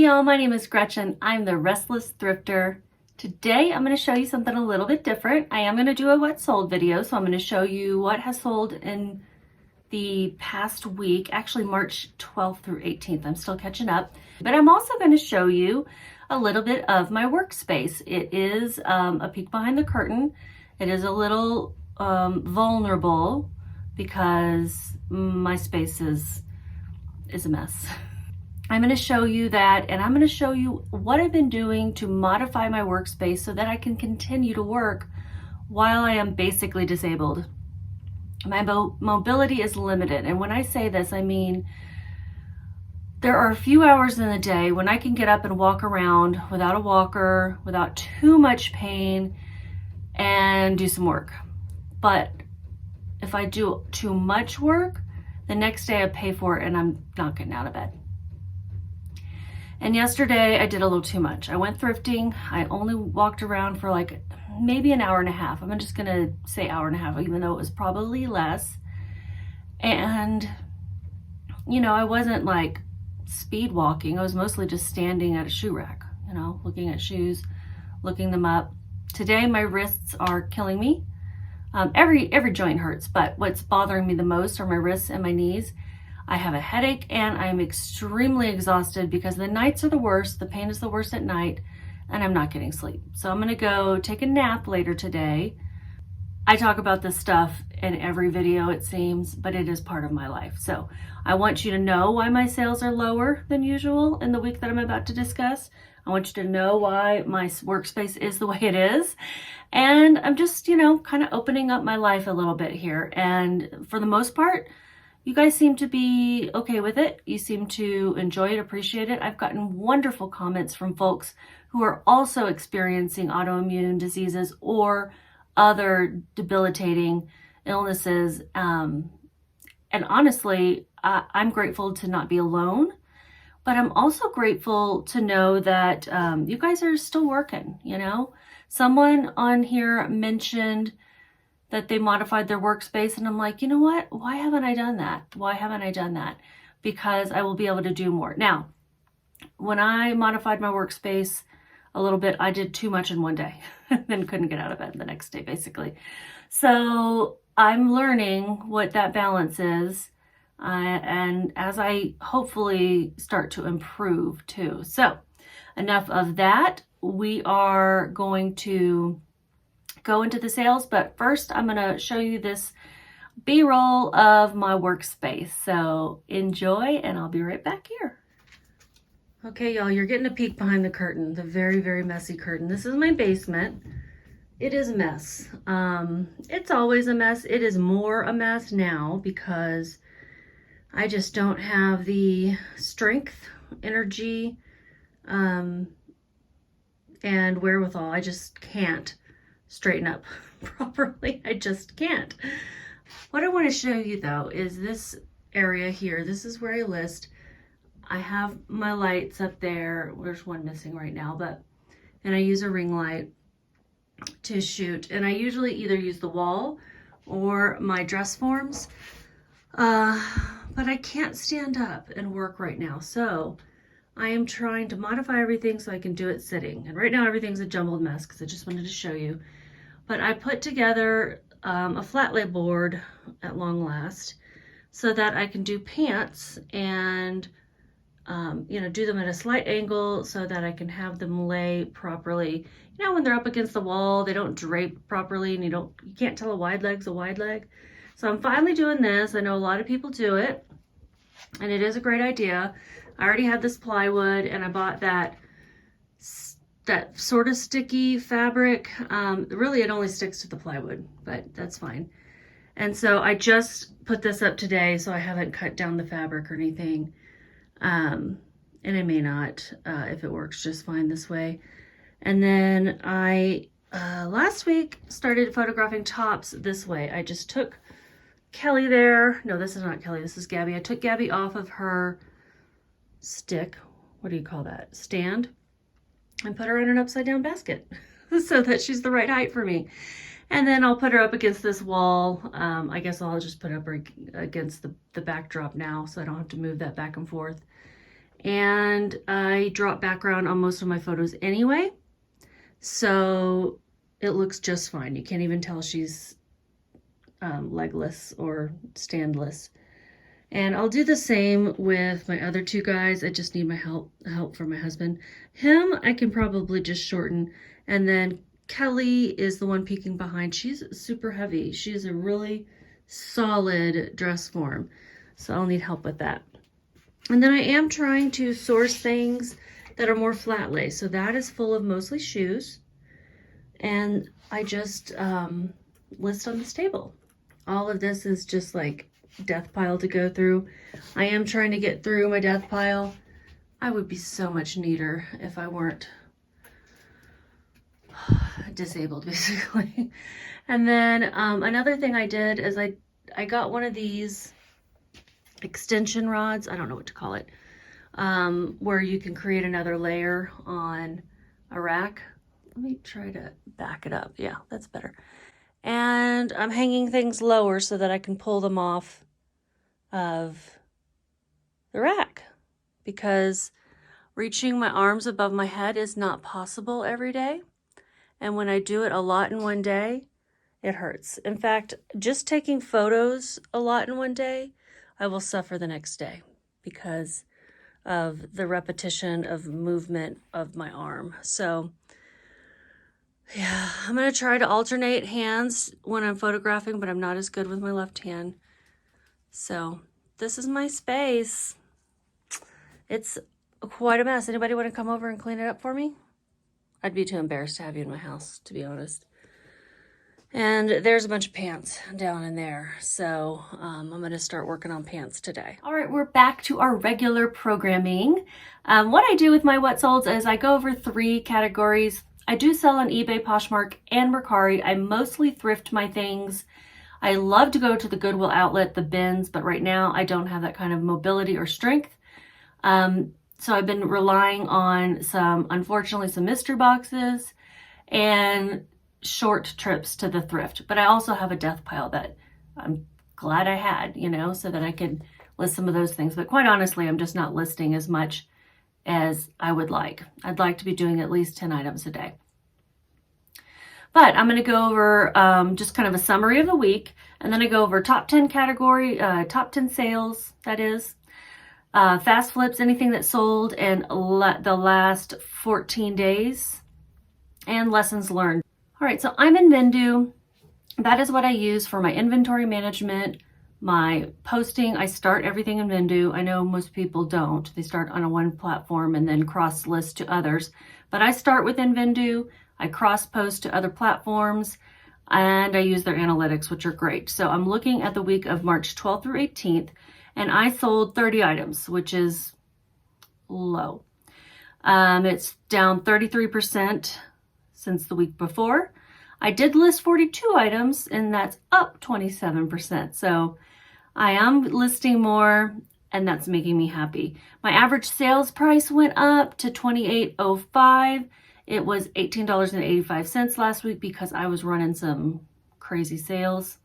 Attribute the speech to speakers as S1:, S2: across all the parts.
S1: y'all, my name is Gretchen. I'm the Restless Thrifter. Today I'm going to show you something a little bit different. I am going to do a what sold video, so I'm going to show you what has sold in the past week, actually March 12th through 18th. I'm still catching up, but I'm also going to show you a little bit of my workspace. It is a peek behind the curtain. It is a little vulnerable because my space is a mess. I'm going to show you that, and I'm going to show you what I've been doing to modify my workspace so that I can continue to work while I am basically disabled. My mobility is limited, and when I say this, I mean there are a few hours in the day when I can get up and walk around without a walker, without too much pain, and do some work. But if I do too much work, the next day I pay for it and I'm not getting out of bed. And yesterday I did a little too much. I went thrifting. I only walked around for like maybe an hour and a half. I'm just gonna say hour and a half, even though it was probably less. And, you know, I wasn't like speed walking. I was mostly just standing at a shoe rack, you know, looking at shoes, looking them up. Today my wrists are killing me. Every joint hurts, but what's bothering me the most are my wrists and my knees. I have a headache and I'm extremely exhausted because the nights are the worst. The pain is the worst at night and I'm not getting sleep. So I'm gonna go take a nap later today. I talk about this stuff in every video, it seems, but it is part of my life. So I want you to know why my sales are lower than usual in the week that I'm about to discuss. I want you to know why my workspace is the way it is. And I'm just, you know, kind of opening up my life a little bit here. And for the most part, you guys seem to be okay with it. You seem to enjoy it, appreciate it. I've gotten wonderful comments from folks who are also experiencing autoimmune diseases or other debilitating illnesses. And honestly, I'm grateful to not be alone, but I'm also grateful to know that you guys are still working, you know? Someone on here mentioned that they modified their workspace, and I'm like, you know what? Why haven't I done that? Why haven't I done that? Because I will be able to do more. Now, when I modified my workspace a little bit, I did too much in one day, then couldn't get out of bed the next day, basically. So I'm learning what that balance is, and as I hopefully start to improve too. So enough of that. We are going to go into the sales, but first I'm going to show you this B-roll of my workspace. So enjoy, and I'll be right back here. Okay, y'all, you're getting a peek behind the curtain, the very, very messy curtain. This is my basement. It is a mess. It's always a mess. It is more a mess now because I just don't have the strength, energy, and wherewithal. I just can't straighten up properly. I just can't. What I want to show you though is this area here. This is where I list. I have my lights up there. There's one missing right now, and I use a ring light to shoot. And I usually either use the wall or my dress forms, but I can't stand up and work right now. So I am trying to modify everything so I can do it sitting. And right now everything's a jumbled mess because I just wanted to show you. But I put together a flat lay board at long last so that I can do pants and, you know, do them at a slight angle so that I can have them lay properly. You know, when they're up against the wall, they don't drape properly and you can't tell a wide leg's a wide leg. So I'm finally doing this. I know a lot of people do it and it is a great idea. I already had this plywood and I bought that sort of sticky fabric. Really it only sticks to the plywood, but that's fine. And so I just put this up today, so I haven't cut down the fabric or anything. And I may not, if it works just fine this way. And then I, last week started photographing tops this way. I just took Kelly there. No, this is not Kelly, this is Gabby. I took Gabby off of her stick. What do you call that? Stand. And put her in an upside down basket so that she's the right height for me. And then I'll put her up against this wall. I guess I'll just put her up against the backdrop now so I don't have to move that back and forth. and I drop background on most of my photos anyway, so it looks just fine. You can't even tell she's legless or standless. And I'll do the same with my other two guys. I just need my help from my husband. Him, I can probably just shorten. And then Kelly is the one peeking behind. She's super heavy. She's a really solid dress form, so I'll need help with that. And then I am trying to source things that are more flat lay. So that is full of mostly shoes. And I just list on this table. All of this is just like death pile to go through. I am trying to get through my death pile. I would be so much neater if I weren't disabled, basically. And then another thing I did is I got one of these extension rods, I don't know what to call it, where you can create another layer on a rack. Let me try to back it up. Yeah, that's better. And I'm hanging things lower so that I can pull them off of the rack, because reaching my arms above my head is not possible every day. And when I do it a lot in one day, it hurts. In fact, just taking photos a lot in one day, I will suffer the next day because of the repetition of movement of my arm. So yeah, I'm going to try to alternate hands when I'm photographing, but I'm not as good with my left hand. So this is my space. It's quite a mess. Anybody want to come over and clean it up for me? I'd be too embarrassed to have you in my house, to be honest. And there's a bunch of pants down in there. So I'm going to start working on pants today. All right, we're back to our regular programming. What I do with my what solds is I go over 3 categories. I do sell on eBay, Poshmark, and Mercari. I mostly thrift my things. I love to go to the Goodwill outlet, the bins, but right now I don't have that kind of mobility or strength. So I've been relying on unfortunately, some mystery boxes and short trips to the thrift. But I also have a death pile that I'm glad I had, so that I could list some of those things. But quite honestly, I'm just not listing as much as I would like. I'd like to be doing at least 10 items a day. But I'm going to go over just kind of a summary of the week, and then I go over top 10 category, top 10 sales, that is, fast flips, anything that sold in the last 14 days, and lessons learned. All right, so I'm in Vendoo. That is what I use for my inventory management, my posting. I start everything in Vendoo. I know most people don't. They start on one platform and then cross list to others. But I start within Vendoo. I cross post to other platforms, and I use their analytics, which are great. So I'm looking at the week of March 12th through 18th, and I sold 30 items, which is low. It's down 33% since the week before. I did list 42 items, and that's up 27%. So I am listing more, and that's making me happy. My average sales price went up to $28.05. It was $18.85 last week because I was running some crazy sales.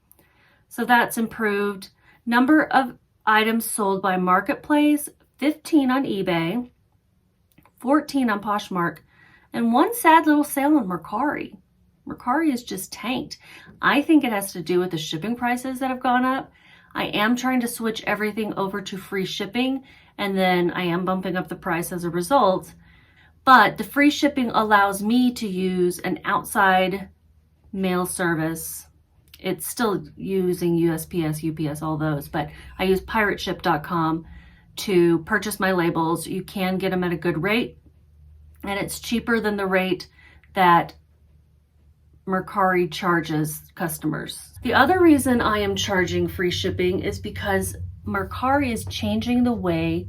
S1: So that's improved. Number of items sold by Marketplace, 15 on eBay, 14 on Poshmark, and one sad little sale on Mercari. Mercari is just tanked. I think it has to do with the shipping prices that have gone up. I am trying to switch everything over to free shipping, and then I am bumping up the price as a result. But the free shipping allows me to use an outside mail service. It's still using USPS, UPS, all those, but I use pirateship.com to purchase my labels. You can get them at a good rate, and it's cheaper than the rate that Mercari charges customers. The other reason I am charging free shipping is because Mercari is changing the way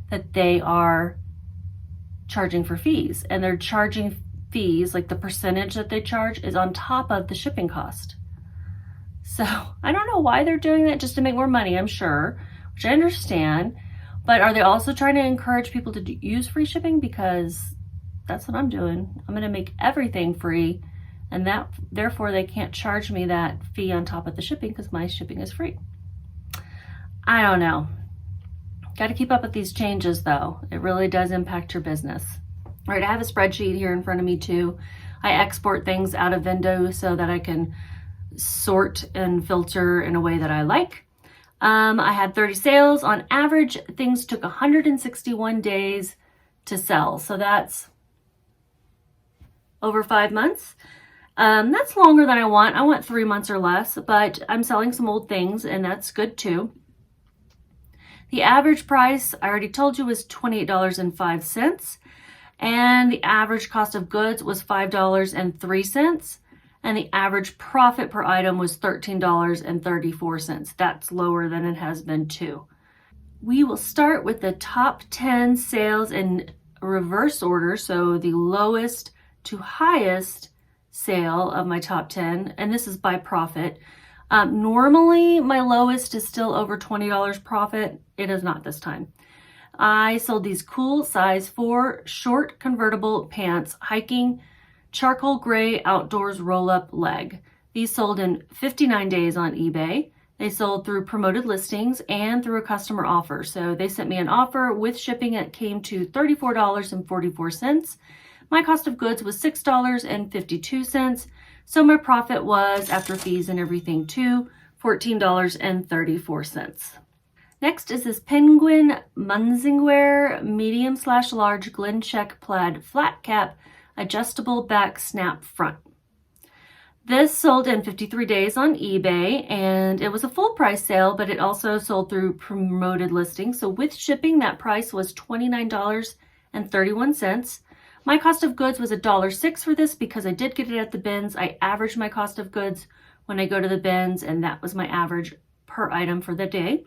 S1: that they are charging for fees, and they're charging fees, like the percentage that they charge is on top of the shipping cost. So I don't know why they're doing that, just to make more money, I'm sure, which I understand. But are they also trying to encourage people to use free shipping? Because that's what I'm doing. I'm going to make everything free, and that therefore they can't charge me that fee on top of the shipping because my shipping is free. I don't know. Got to keep up with these changes though. It really does impact your business. All right, I have a spreadsheet here in front of me too. I export things out of Vendoo so that I can sort and filter in a way that I like. I had 30 sales. On average, things took 161 days to sell. So that's over 5 months. That's longer than I want. I want 3 months or less, but I'm selling some old things and that's good too. The average price, I already told you, was $28.05. And the average cost of goods was $5.03. And the average profit per item was $13.34. That's lower than it has been too. We will start with the top 10 sales in reverse order. So the lowest to highest sale of my top 10, and this is by profit. Normally my lowest is still over $20 profit. It is not this time. I sold these cool size 4 short convertible pants, hiking, charcoal gray outdoors roll-up leg. These sold in 59 days on eBay. They sold through promoted listings and through a customer offer. So they sent me an offer with shipping. It came to $34.44. My cost of goods was $6.52. So my profit was, after fees and everything too, $14.34. Next is this Penguin Munsingwear medium/large Glen check plaid flat cap adjustable back snap front. This sold in 53 days on eBay, and it was a full price sale, but it also sold through promoted listings. So with shipping, that price was $29.31. My cost of goods was $1.06 for this because I did get it at the bins. I averaged my cost of goods when I go to the bins, and that was my average per item for the day.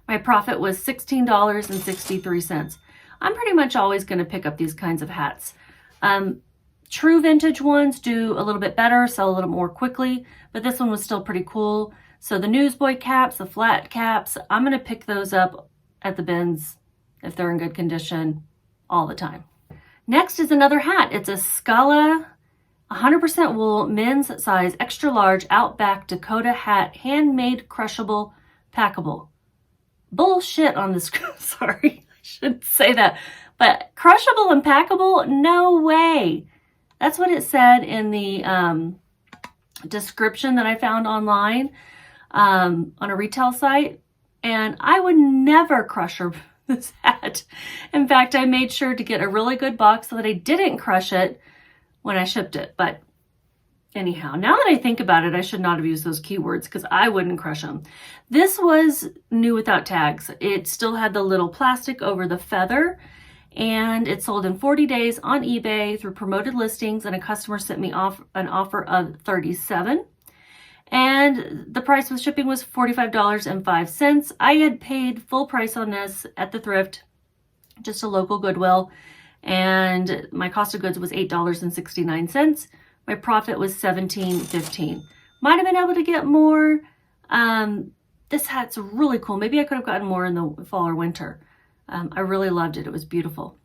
S1: My profit was $16.63. I'm pretty much always going to pick up these kinds of hats. True vintage ones do a little bit better, sell a little more quickly, but this one was still pretty cool. So the newsboy caps, the flat caps, I'm going to pick those up at the bins if they're in good condition all the time. Next is another hat. It's a Scala 100% wool men's size extra large Outback Dakota hat, handmade, crushable, packable. Bullshit on this. Sorry, I shouldn't say that. But crushable and packable? No way. That's what it said in the description that I found online on a retail site. And I would never crush this hat. In fact, I made sure to get a really good box so that I didn't crush it when I shipped it. But anyhow, now that I think about it, I should not have used those keywords because I wouldn't crush them. This was new without tags. It still had the little plastic over the feather, and it sold in 40 days on eBay through promoted listings, and a customer sent me an offer of $37. And the price with shipping was $45.05. I had paid full price on this at the thrift, just a local Goodwill, and my cost of goods was $8.69. My profit was $17.15. Might have been able to get more. This hat's really cool. Maybe I could have gotten more in the fall or winter. I really loved it. It was beautiful.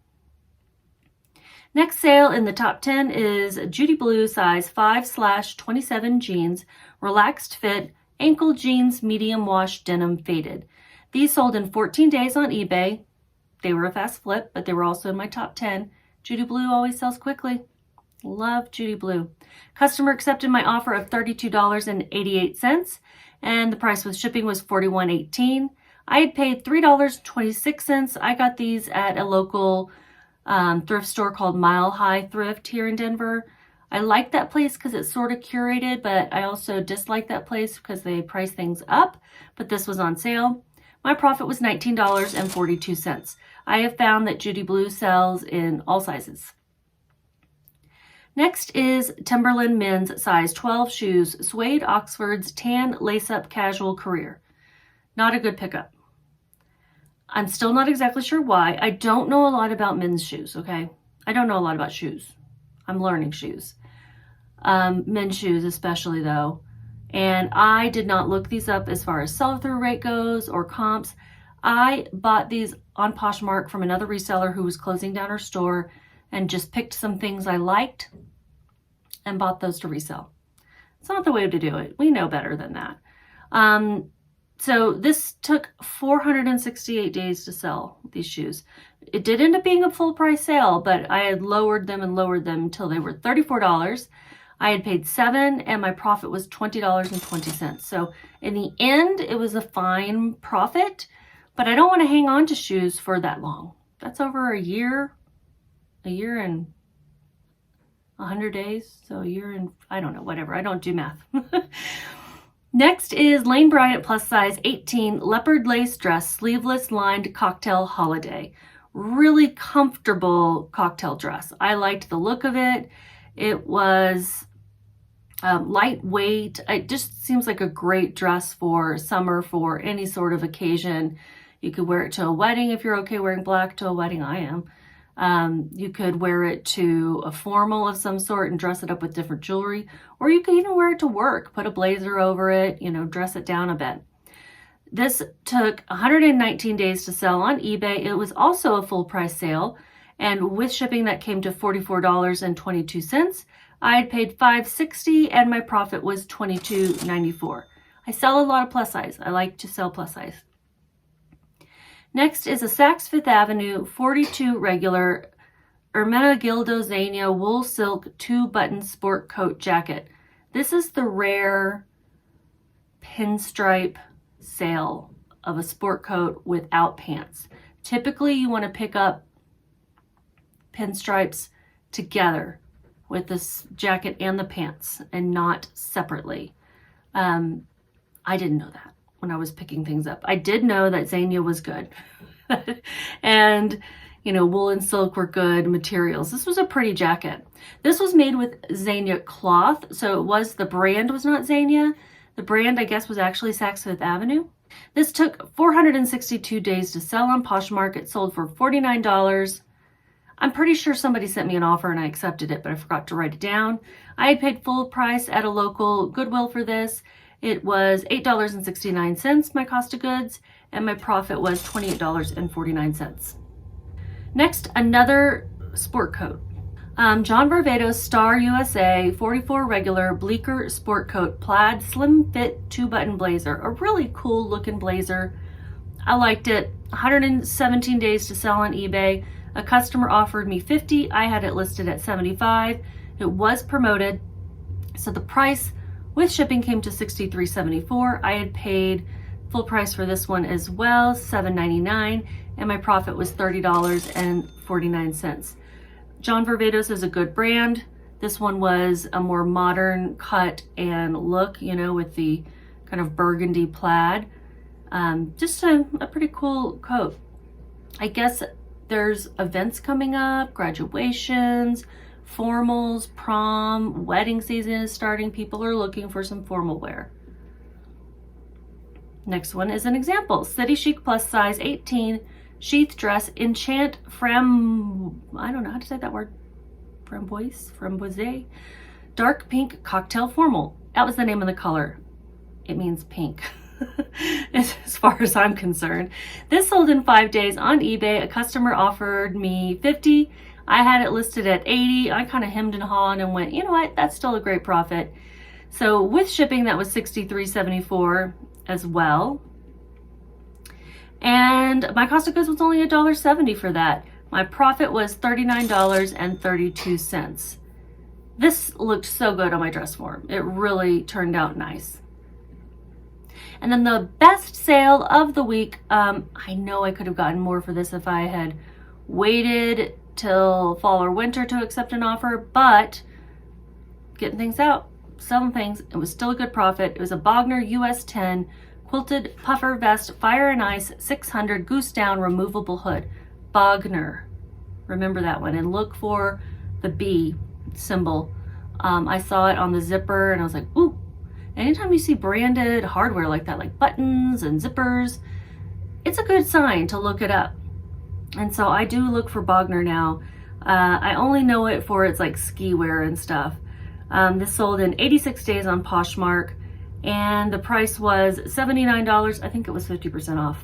S1: Next sale in the top 10 is Judy Blue size 5/27 jeans, relaxed fit, ankle jeans, medium wash, denim faded. These sold in 14 days on eBay. They were a fast flip, but they were also in my top 10. Judy Blue always sells quickly. Love Judy Blue. Customer accepted my offer of $32.88, and the price with shipping was $41.18. I had paid $3.26. I got these at a local thrift store called Mile High Thrift here in Denver. I like that place because it's sort of curated, but I also dislike that place because they price things up, but this was on sale. My profit was $19.42. I have found that Judy Blue sells in all sizes. Next is Timberland men's size 12 shoes, suede Oxfords, tan lace-up casual career. Not a good pickup. I'm still not exactly sure why. I don't know a lot about men's shoes, okay? I don't know a lot about shoes. I'm learning shoes. Men's shoes especially though. And I did not look these up as far as sell-through rate goes or comps. I bought these on Poshmark from another reseller who was closing down her store and just picked some things I liked and bought those to resell. It's not the way to do it. We know better than that. So this took 468 days to sell, these shoes. It did end up being a full price sale, but I had lowered them until they were $34. I had paid $7 and my profit was $20.20. So in the end, it was a fine profit, but I don't want to hang on to shoes for that long. That's over a year and 100 days. So a year and, I don't know, whatever. I don't do math. Next is Lane Bryant plus size 18 leopard lace dress, sleeveless lined cocktail holiday. Really comfortable cocktail dress. I liked the look of it. It was lightweight. It just seems like a great dress for summer, for any sort of occasion. You could wear it to a wedding if you're okay wearing black to a wedding. I am. You could wear it to a formal of some sort and dress it up with different jewelry, or you could even wear it to work, put a blazer over it, you know, dress it down a bit. This took 119 days to sell on eBay. It was also a full price sale, and with shipping that came to $44.22. I had paid $5.60 and my profit was $22.94. I sell a lot of plus size. I like to sell plus size. Next is a Saks Fifth Avenue 42 regular Ermenegildo Zegna wool silk 2-button sport coat jacket. This is the rare pinstripe sale of a sport coat without pants. Typically, you want to pick up pinstripes together with this jacket and the pants and not separately. I didn't know that when I was picking things up. I did know that Zegna was good. And, you know, wool and silk were good materials. This was a pretty jacket. This was made with Zegna cloth. So the brand was not Zegna. The brand, I guess, was actually Saks Fifth Avenue. This took 462 days to sell on Poshmark. It sold for $49. I'm pretty sure somebody sent me an offer and I accepted it, but I forgot to write it down. I had paid full price at a local Goodwill for this. It was $8.69, my cost of goods, and my profit was $28.49. Next, another sport coat. John Varvatos Star USA 44 regular Bleecker sport coat plaid slim fit 2-button blazer. A really cool looking blazer. I liked it. 117 days to sell on eBay. A customer offered me $50. I had it listed at $75. It was promoted, so the price with shipping came to $63.74. I had paid full price for this one as well, $7.99, and my profit was $30.49. John Varvatos is a good brand. This one was a more modern cut and look, you know, with the kind of burgundy plaid. Just a pretty cool coat. I guess there's events coming up, graduations, formals, prom, wedding season is starting. People are looking for some formal wear. Next one is an example. City Chic plus size 18 sheath dress enchant I don't know how to say that word. Framboise. Dark pink cocktail formal. That was the name of the color. It means pink. As far as I'm concerned. This sold in 5 days on eBay. A customer offered me $50. I had it listed at $80. I kind of hemmed and hawed and went, you know what, that's still a great profit. So with shipping, that was $63.74 as well. And my cost of goods was only $1.70 for that. My profit was $39.32. This looked so good on my dress form. It really turned out nice. And then the best sale of the week, I know I could have gotten more for this if I had waited till fall or winter to accept an offer, but getting things out, selling things, it was still a good profit. It was a Bogner US 10 quilted puffer vest, fire and ice, 600 goose down removable hood. Bogner, remember that one, and look for the B symbol. I saw it on the zipper and I was like, ooh. Anytime you see branded hardware like that, like buttons and zippers, it's a good sign to look it up. And so I do look for Bogner now. I only know it for its like ski wear and stuff. This sold in 86 days on Poshmark, and the price was $79. I think it was 50% off.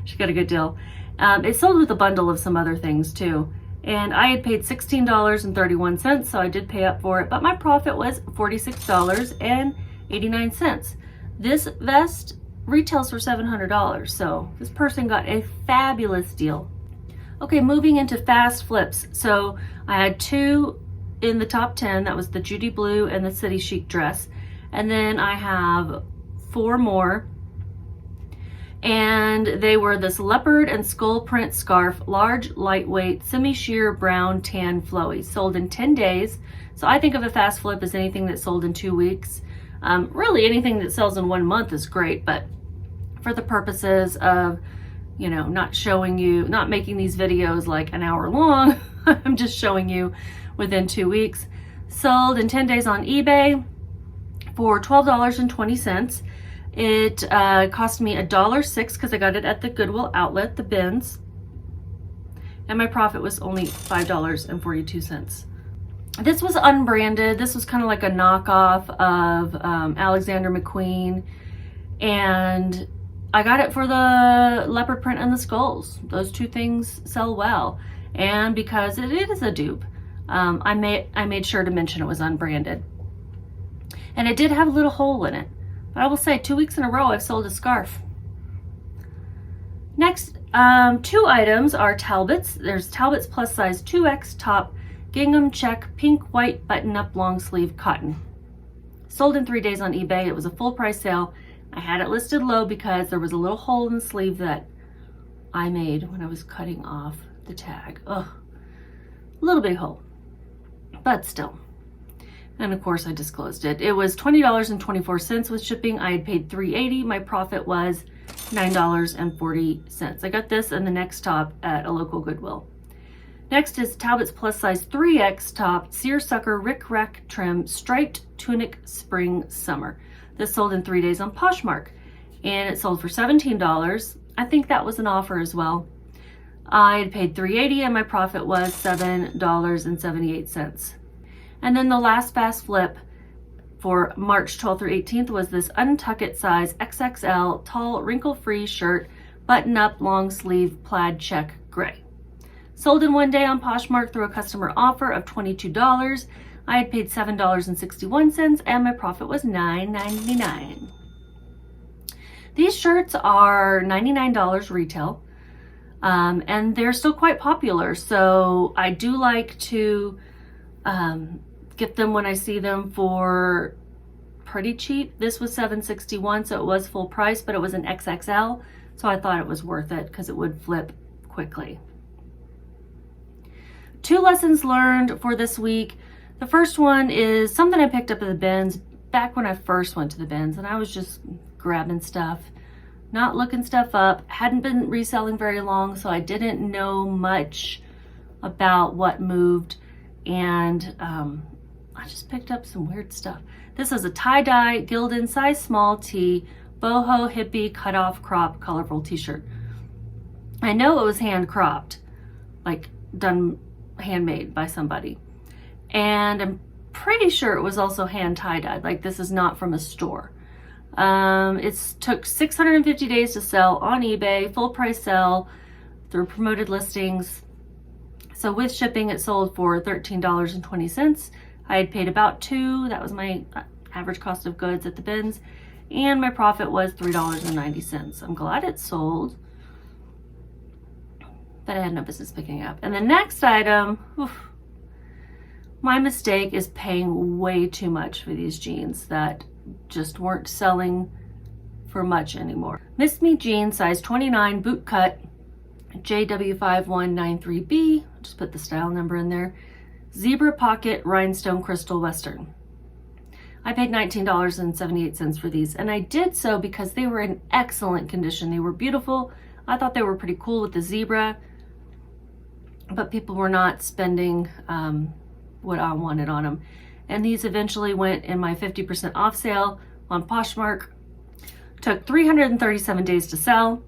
S1: She got a good deal. It sold with a bundle of some other things too. And I had paid $16.31, so I did pay up for it, but my profit was $46.89. This vest retails for $700. So this person got a fabulous deal. Okay, moving into fast flips. So I had 2 in the top 10. That was the Judy Blue and the City Chic dress. And then I have 4 more. And they were this leopard and skull print scarf, large, lightweight, semi-sheer, brown, tan, flowy, sold in 10 days. So I think of a fast flip as anything that's sold in 2 weeks. Really anything that sells in 1 month is great, but for the purposes of, you know, not showing you, not making these videos like an hour long, I'm just showing you within 2 weeks. Sold in 10 days on eBay for $12.20. It cost me $1.06 because I got it at the Goodwill outlet, the bins. And my profit was only $5.42. This was unbranded. This was kind of like a knockoff of Alexander McQueen. And I got it for the leopard print and the skulls. Those 2 things sell well. And because it is a dupe, I made sure to mention it was unbranded. And it did have a little hole in it. But I will say 2 weeks in a row I've sold a scarf. Next, 2 items are Talbots. There's Talbots plus size 2X top, gingham check, pink, white, button-up, long sleeve, cotton. Sold in 3 days on eBay. It was a full price sale. I had it listed low because there was a little hole in the sleeve that I made when I was cutting off the tag. Ugh, a little big hole, but still. And of course I disclosed it. It was $20.24 with shipping. I had paid $3.80. My profit was $9.40. I got this and the next top at a local Goodwill. Next is Talbot's plus size 3X top, seersucker Rick Rack trim, striped tunic spring summer. This sold in 3 days on Poshmark and it sold for $17. I think that was an offer as well. I had paid $3.80 and my profit was $7.78. And then the last fast flip for March 12th through 18th was this Untuckit size XXL tall wrinkle-free shirt, button-up, long sleeve, plaid check, gray. Sold in 1 day on Poshmark through a customer offer of $22. I had paid $7.61 and my profit was $9.99. These shirts are $99 retail and they're still quite popular. So I do like to get them when I see them for pretty cheap. This was $7.61, so it was full price, but it was an XXL, so I thought it was worth it because it would flip quickly. 2 lessons learned for this week. The first one is something I picked up at the bins back when I first went to the bins, and I was just grabbing stuff, not looking stuff up. Hadn't been reselling very long, so I didn't know much about what moved, and I just picked up some weird stuff. This is a tie-dye Gildan size small tee, boho hippie cutoff crop colorful t-shirt. I know it was hand cropped, like done handmade by somebody. And I'm pretty sure it was also hand tie-dyed, like this is not from a store. It took 650 days to sell on eBay, full price sell through promoted listings. So with shipping, it sold for $13.20. I had paid about $2. That was my average cost of goods at the bins. And my profit was $3.90. I'm glad it sold, but I had no business picking it up. And the next item, my mistake is paying way too much for these jeans that just weren't selling for much anymore. Miss Me jeans, size 29, boot cut, JW5193B. Just put the style number in there. Zebra pocket rhinestone crystal western. I paid $19.78 for these, and I did so because they were in excellent condition. They were beautiful. I thought they were pretty cool with the zebra, but people were not spending what I wanted on them. And these eventually went in my 50% off sale on Poshmark. Took 337 days to sell.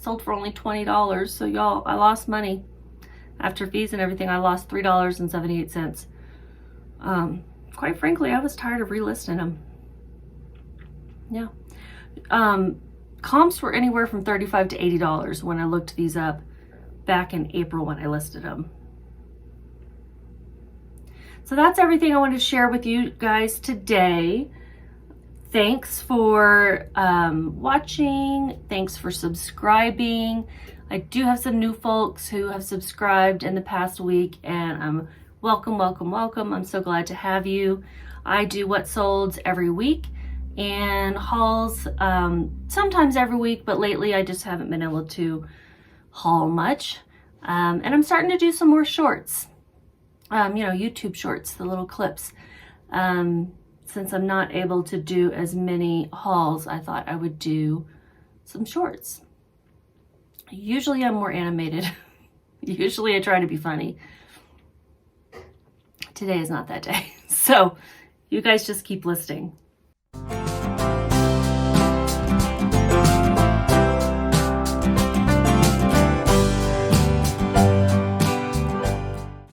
S1: Sold for only $20. So y'all, I lost money. After fees and everything, I lost $3.78. Quite frankly, I was tired of relisting them. Yeah. Comps were anywhere from $35 to $80 when I looked these up back in April when I listed them. So that's everything I wanted to share with you guys today. Thanks for watching. Thanks for subscribing. I do have some new folks who have subscribed in the past week, and welcome, welcome, welcome. I'm so glad to have you. I do what solds every week and hauls sometimes every week, but lately I just haven't been able to haul much. And I'm starting to do some more shorts, YouTube shorts, the little clips. Since I'm not able to do as many hauls, I thought I would do some shorts. Usually I'm more animated. Usually I try to be funny. Today is not that day. So you guys just keep listening.